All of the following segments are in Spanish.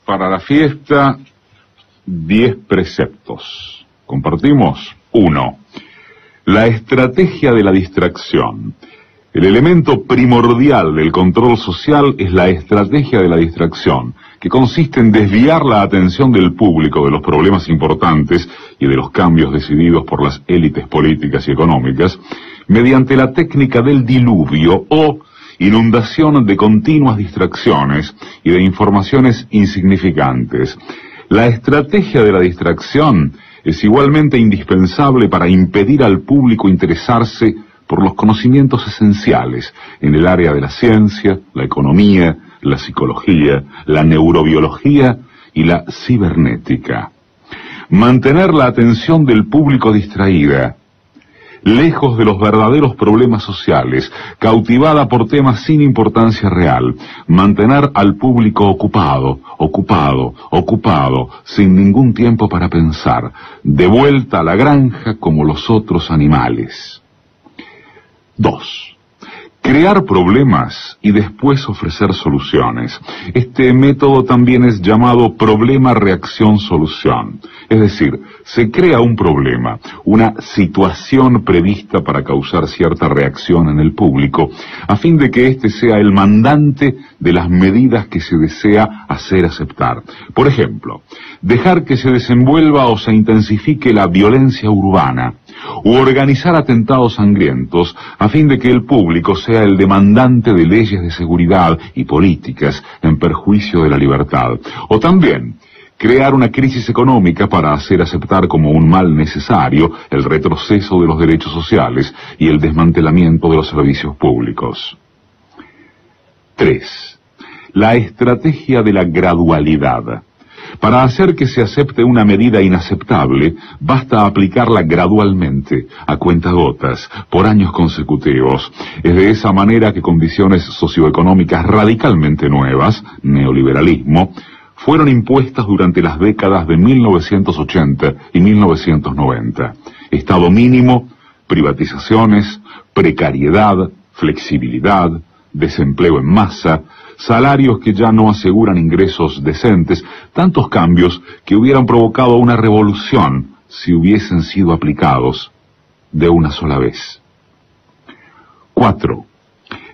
Para la fiesta, 10 preceptos. Compartimos. 1. La estrategia de la distracción. El elemento primordial del control social es la estrategia de la distracción, que consiste en desviar la atención del público de los problemas importantes y de los cambios decididos por las élites políticas y económicas mediante la técnica del diluvio o inundación de continuas distracciones y de informaciones insignificantes. La estrategia de la distracción es igualmente indispensable para impedir al público interesarse por los conocimientos esenciales en el área de la ciencia, la economía, la psicología, la neurobiología y la cibernética. Mantener la atención del público distraída, lejos de los verdaderos problemas sociales, cautivada por temas sin importancia real, mantener al público ocupado, sin ningún tiempo para pensar, de vuelta a la granja como los otros animales. 2. Crear problemas y después ofrecer soluciones. Este método también es llamado problema-reacción-solución. Es decir, se crea un problema, una situación prevista para causar cierta reacción en el público, a fin de que éste sea el mandante de las medidas que se desea hacer aceptar. Por ejemplo, dejar que se desenvuelva o se intensifique la violencia urbana, u organizar atentados sangrientos a fin de que el público sea el demandante de leyes de seguridad y políticas en perjuicio de la libertad. O también crear una crisis económica para hacer aceptar como un mal necesario el retroceso de los derechos sociales y el desmantelamiento de los servicios públicos. 3. La estrategia de la gradualidad. Para hacer que se acepte una medida inaceptable, basta aplicarla gradualmente, a cuentagotas, por años consecutivos. Es de esa manera que condiciones socioeconómicas radicalmente nuevas, neoliberalismo, fueron impuestas durante las décadas de 1980 y 1990. Estado mínimo, privatizaciones, precariedad, flexibilidad, desempleo en masa, salarios que ya no aseguran ingresos decentes, tantos cambios que hubieran provocado una revolución si hubiesen sido aplicados de una sola vez. 4.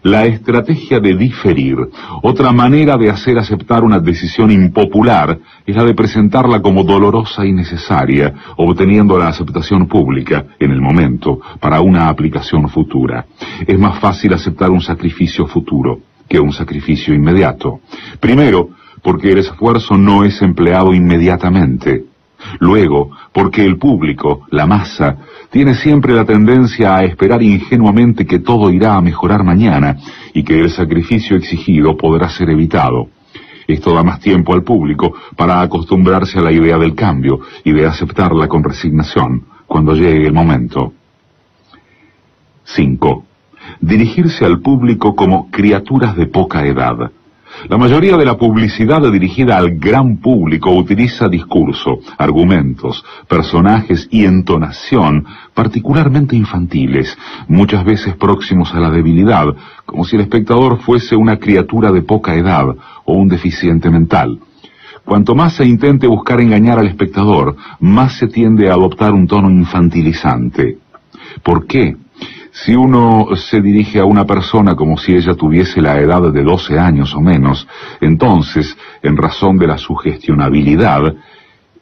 La estrategia de diferir. Otra manera de hacer aceptar una decisión impopular es la de presentarla como dolorosa y necesaria, obteniendo la aceptación pública, en el momento, para una aplicación futura. Es más fácil aceptar un sacrificio futuro que un sacrificio inmediato. Primero, porque el esfuerzo no es empleado inmediatamente. Luego, porque el público, la masa, tiene siempre la tendencia a esperar ingenuamente que todo irá a mejorar mañana y que el sacrificio exigido podrá ser evitado. Esto da más tiempo al público para acostumbrarse a la idea del cambio y de aceptarla con resignación cuando llegue el momento. 5. Dirigirse al público como criaturas de poca edad. La mayoría de la publicidad dirigida al gran público utiliza discurso, argumentos, personajes y entonación particularmente infantiles, muchas veces próximos a la debilidad, como si el espectador fuese una criatura de poca edad o un deficiente mental. Cuanto más se intente buscar engañar al espectador, más se tiende a adoptar un tono infantilizante. ¿Por qué? Si uno se dirige a una persona como si ella tuviese la edad de 12 años o menos, entonces, en razón de la sugestionabilidad,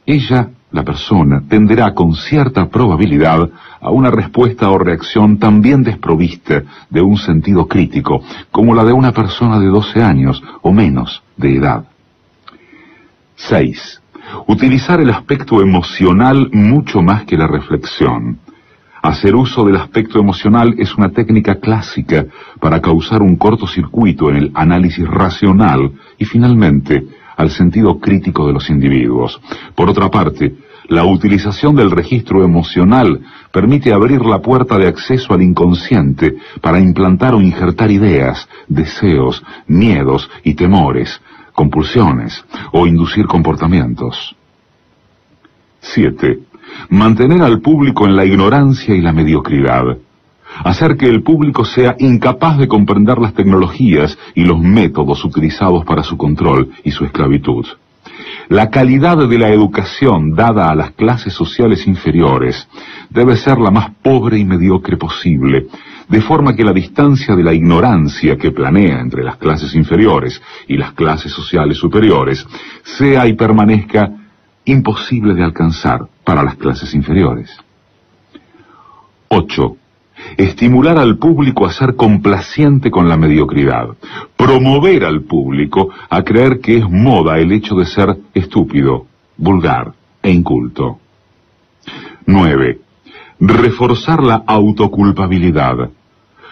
ella, la persona, tenderá con cierta probabilidad a una respuesta o reacción también desprovista de un sentido crítico, como la de una persona de 12 años o menos de edad. 6. Utilizar el aspecto emocional mucho más que la reflexión. Hacer uso del aspecto emocional es una técnica clásica para causar un cortocircuito en el análisis racional y finalmente al sentido crítico de los individuos. Por otra parte, la utilización del registro emocional permite abrir la puerta de acceso al inconsciente para implantar o injertar ideas, deseos, miedos y temores, compulsiones o inducir comportamientos. 7. Mantener al público en la ignorancia y la mediocridad. Hacer que el público sea incapaz de comprender las tecnologías y los métodos utilizados para su control y su esclavitud. La calidad de la educación dada a las clases sociales inferiores debe ser la más pobre y mediocre posible, de forma que la distancia de la ignorancia que planea entre las clases inferiores y las clases sociales superiores sea y permanezca imposible de alcanzar para las clases inferiores. 8. Estimular al público a ser complaciente con la mediocridad. Promover al público a creer que es moda el hecho de ser estúpido, vulgar e inculto. 9. Reforzar la autoculpabilidad.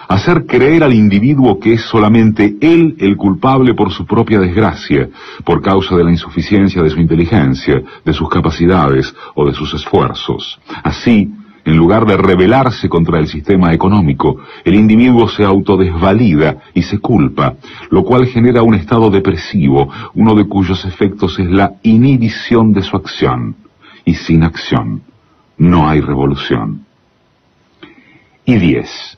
Hacer creer al individuo que es solamente él el culpable por su propia desgracia, por causa de la insuficiencia de su inteligencia, de sus capacidades o de sus esfuerzos. Así, en lugar de rebelarse contra el sistema económico, el individuo se autodesvalida y se culpa, lo cual genera un estado depresivo, uno de cuyos efectos es la inhibición de su acción. Y sin acción no hay revolución. Y 10.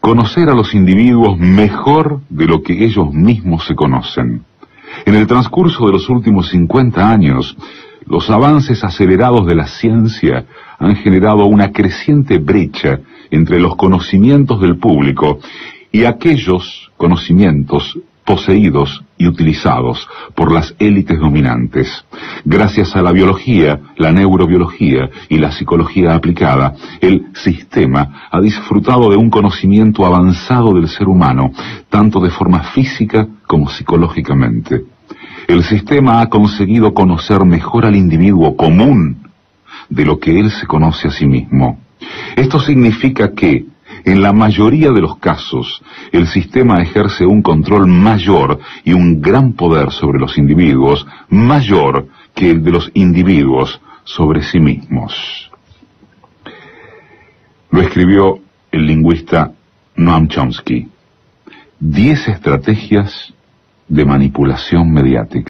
Conocer a los individuos mejor de lo que ellos mismos se conocen. En el transcurso de los últimos 50 años, los avances acelerados de la ciencia han generado una creciente brecha entre los conocimientos del público y aquellos conocimientos poseídos y utilizados por las élites dominantes. Gracias a la biología, la neurobiología y la psicología aplicada, el sistema ha disfrutado de un conocimiento avanzado del ser humano, tanto de forma física como psicológicamente. El sistema ha conseguido conocer mejor al individuo común de lo que él se conoce a sí mismo. Esto significa que, en la mayoría de los casos, el sistema ejerce un control mayor y un gran poder sobre los individuos, mayor que el de los individuos sobre sí mismos. Lo escribió el lingüista Noam Chomsky. 10 estrategias de manipulación mediática.